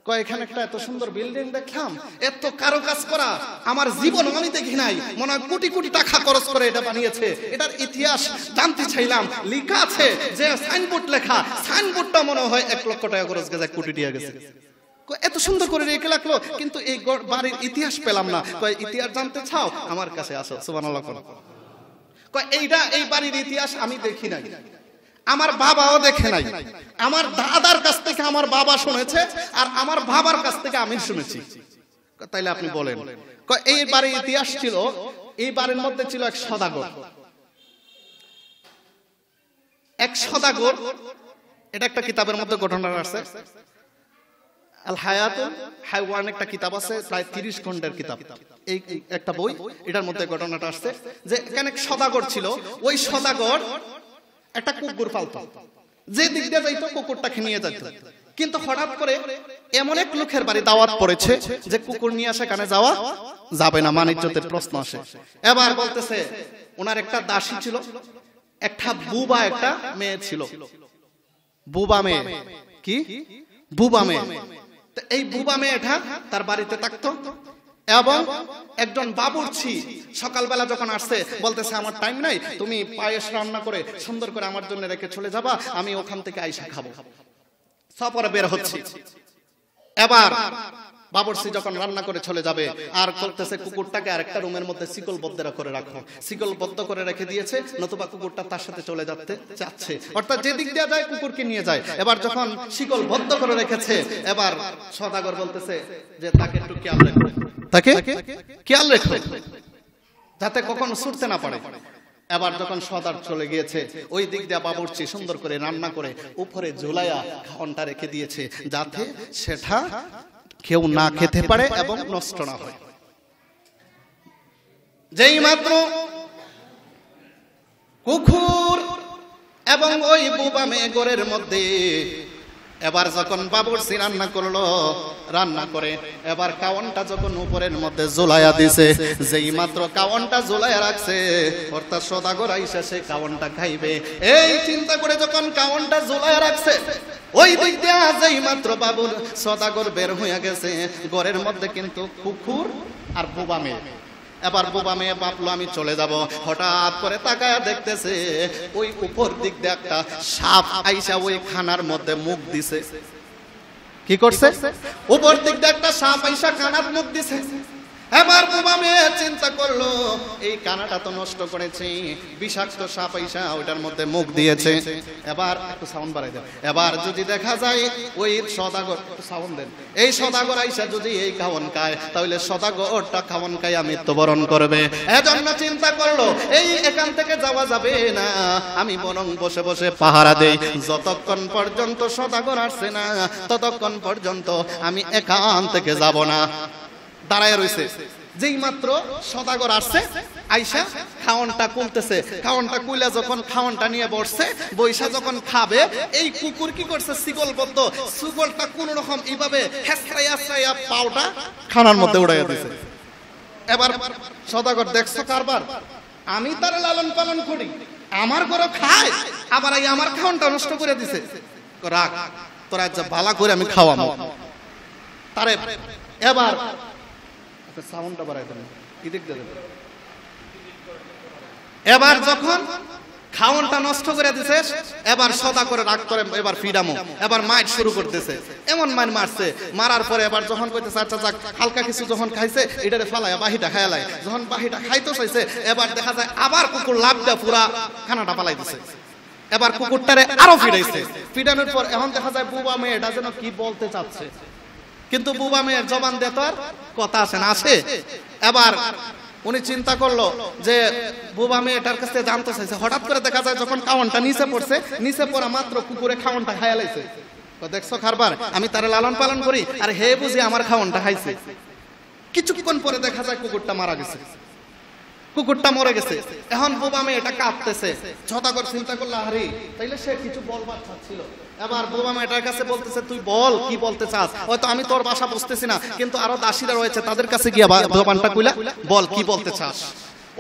S1: কয় এখানে একটা এত সুন্দর বিল্ডিং দেখলাম, এত কারুকাজ করা, আমার জীবন আমি দেখি নাই, মনে হয় কোটি কোটি টাকা খরচ করে এটা বানিয়েছে, এটার ইতিহাস জানতে চাইলাম, লেখা আছে যে সাইনবোর্ড লেখা, সাইনবোর্ডটা মনে হয় 1 লক্ষ টাকা খরচ গেছে, 1 কোটি টাকা গেছে। এত সুন্দর করে রেখে রাখলো, কিন্তু এই বাড়ির ইতিহাস পেলাম না। কয় ইতিহাস জানতে চাও, আমার কাছে আসো। সুবহানাল্লাহ। কয় এইটা এই বাড়ির ইতিহাস আমি দেখি নাই, আমার বাবাও দেখে নাই, আমার দাদার কাছ থেকে আমার বাবা শুনেছে, আর আমার বাবার কাছ থেকে আমি শুনেছি। তাইলে আপনি বলেন। এই বাড়ির ইতিহাস ছিল, এই বাড়ির মধ্যে ছিল এক সদাগর। এক সদাগর, এটা একটা কিতাবের মধ্যে ঘটনা আছে, আল হায়াতুল হায়ওয়ান একটা কিতাব আছে, প্রায় 30 খণ্ডের কিতাব, এই একটা বই, এটার মধ্যে ঘটনাটা আসছে যে এখানে এক সদাগর ছিল। ওই সদাগর একটা কুকুর পালতো, যে দিক দিয়ে যাইতো কুকুরটাকে নিয়ে যেত। কিন্তু হঠাৎ করে এমন এক লোকের বাড়ি দাওয়াত পড়েছে যে কুকুর নিয়ে সেখানে যাওয়া যাবে না, মানিজ্যতের প্রশ্ন আসে। এবার বলতেছে ওনার একটা দাসী ছিল, একটা বুবা একটা মেয়ে ছিল। বুবা মেয়ে, কি বুবা মেয়ে? এই বুবা মেয়েটা তার বাড়িতে থাকতো, এবং একজন বাবুর্চি সকালবেলা যখন আসছে বলতেছে আমার টাইম নাই, তুমি পায়েস রান্না করে সুন্দর করে আমার জন্য রেখে চলে যাবা, আমি ওখান থেকে আইসা খাবো। সফরে বের হচ্ছে। এবার বাবুর্চি যখন রান্না করে চলে যাবে, আর করতেছে কুকুরটাকে আরেকটা রুমের মধ্যে শিকলবদ্ধ করে রাখো, শিকলবদ্ধ করে রেখে দিয়েছে, নতুবা কুকুরটা তার সাথে চলে যেতে চাচ্ছে, অর্থাৎ যে দিক দিয়ে যায় কুকুরকে নিয়ে যায়। এবার যখন শিকলবদ্ধ করে রেখেছে, এবার সদাগর বলতেছে যে তাকে একটু খেয়াল রেখো, তাকে খেয়াল রেখো যাতে কখনো ছুটতে না পারে। এবার যখন সদার চলে গিয়েছে, ওই দিক দিয়ে বাবুর্চি সুন্দর করে রান্না করে উপরে ঝুলাইয়া খাওয়ানটা রেখে দিয়েছে, যাতে সেটা কেউ না খেতে পারে এবং নষ্ট না হয়। যেই মাত্র কুকুর এবং ওই বুবা মেয়ে ঘরের মধ্যে, এবার যখন বাবুর্চি রান্না করলো, রান্না করে এবার কাওয়ানটা যখন উপরের মধ্যে ঝুলাইয়া দিছে, যেই মাত্র কাওয়ানটা ঝুলাইয়া রাখছে, অর্থাৎ সদাগর আইসা সে কাওয়ানটা খাইবে, এই চিন্তা করে যখন কাওয়ানটা ঝুলাইয়া রাখছে, ওই দিক দিয়ে যেই মাত্র বাবুর সদাগর বের হইয়া গেছে, ঘরের মধ্যে কিন্তু কুকুর আর বুবা মেয়ে। এবার বুবা মেয়ে ভাবলো আমি চলে যাব, হঠাৎ করে তাকায়া দেখতেছে ওই উপর দিক দিয়ে একটা সাপ আইসা ওই খানার মধ্যে মুখ দিছে। কি করছে? উপর দিক দিয়ে একটা সাপ আইসা খানার মুখ দিছে। এবার বুবা মেয়ে চিন্তা করলো এই কানাটা তো নষ্ট করেছি, বিষাক্ত সাপ আইসা ওইটার মধ্যে মুখ দিয়েছে। এবার একটু সাউন্ড বাড়াই দেন। এবার যদি দেখা যায় ওই সদাগর, সাউন্ড দেন, এই সদাগর আইসা যদি এই খাওয়ান খায়, তাহলে সদাগরটা খাওয়ান খাইয়া মৃত্যুবরণ করবে। এজন্য চিন্তা করলো এই এখান থেকে যাওয়া যাবে না, আমি বরং বসে বসে পাহারা দেই, যতক্ষণ পর্যন্ত সদাগর আসছে না ততক্ষণ পর্যন্ত আমি এখান থেকে যাব না। দাঁড়ায় রয়েছে। যেই মাত্র সদাগর আসছে, আইসা খাওয়ানটা কুলতেছে, খাওয়ানটা কুইলা যখন খাওয়ানটা নিয়ে বসছে, বৈশা যখন খাবে, এই কুকুর কি করছে? শিকলবদ্ধ, শিকলটা কোন রকম এইভাবে হেসরাইয়া হেসরাইয়া পাউটা খানার মধ্যে উড়াইয়া দিছে। এবার সদাগর দেখছো কারবার, আমি তার লালন পালন করি, আমার ঘরে খায়, আবার এই আমার খাওয়ানটা নষ্ট করে দিছে। রাখ তোরা যা ভালো করে আমি খাওয়াবো তারে। এবার সাউন্ডটা বাড়াই দেন, এদিক দিয়ে দেন। এবার যখন খাওয়ানটা নষ্ট করে দিছে, এবার সদা করে রাগ করে এবার ফিডামো, এবার মাইট শুরু করতেছে, এমন মাইন মারছে। মারার পরে এবার যখন কইতেছে আচ্ছা যাক হালকা কিছু যখন খাইছে, এটারে ফালায় বাহিটা খায়ালাই, যখন বাহিটা খাইতে চাইছে, এবার দেখা যায় আবার কুকুর লাভ দেয়া পুরা খানাটা পালাই দিছে। এবার কুকুরটারে আরো ফিডাইছে। ফিডানোর পর এখন দেখা যায় বুবা মেয়েটা যেন কি বলতে চাচ্ছে, কিন্তু বুবা মেয়ের জবান দিয়ে তো আর কথা আসে না, আসে। এবার উনি চিন্তা করলো যে বুবা মেয়েটার কাছে জানতে চাইছে। হঠাৎ করে দেখা যায় যখন খাওয়ানটা নিচে পড়ছে, নিচে পড়া মাত্র কুকুরে খাওয়ানটা খাইয়া লাইছে। দেখছো খারবার, আমি তারে লালন পালন করি, আর হে বুঝি আমার খাওয়ানটা খাইছে। কিছুক্ষণ পরে দেখা যায় কুকুরটা মারা গেছে, কুকুরটা মরে গেছে। এখন বোবা মেয়েটা কাঁদতেছে, ছটা করে চিন্তা করলো আরে তাইলে সে কিছু বলবার চাচ্ছিল। এবার বোবা মেয়েটার কাছে বলতেছে তুই বল কি বলতে চাস, হয়তো আমি তোর ভাষা বুঝতেছি না, কিন্তু আরো দাসীরা রয়েছে তাদের কাছে গিয়া জবানটা কইলা বল কি বলতে চাস।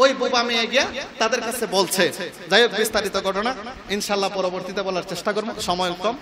S1: ওই বোবা মেয়ে গিয়া তাদের কাছে বলছে। যাই হোক, বিস্তারিত ঘটনা ইনশাল্লাহ পরবর্তীতে বলার চেষ্টা করবো, সময় কম।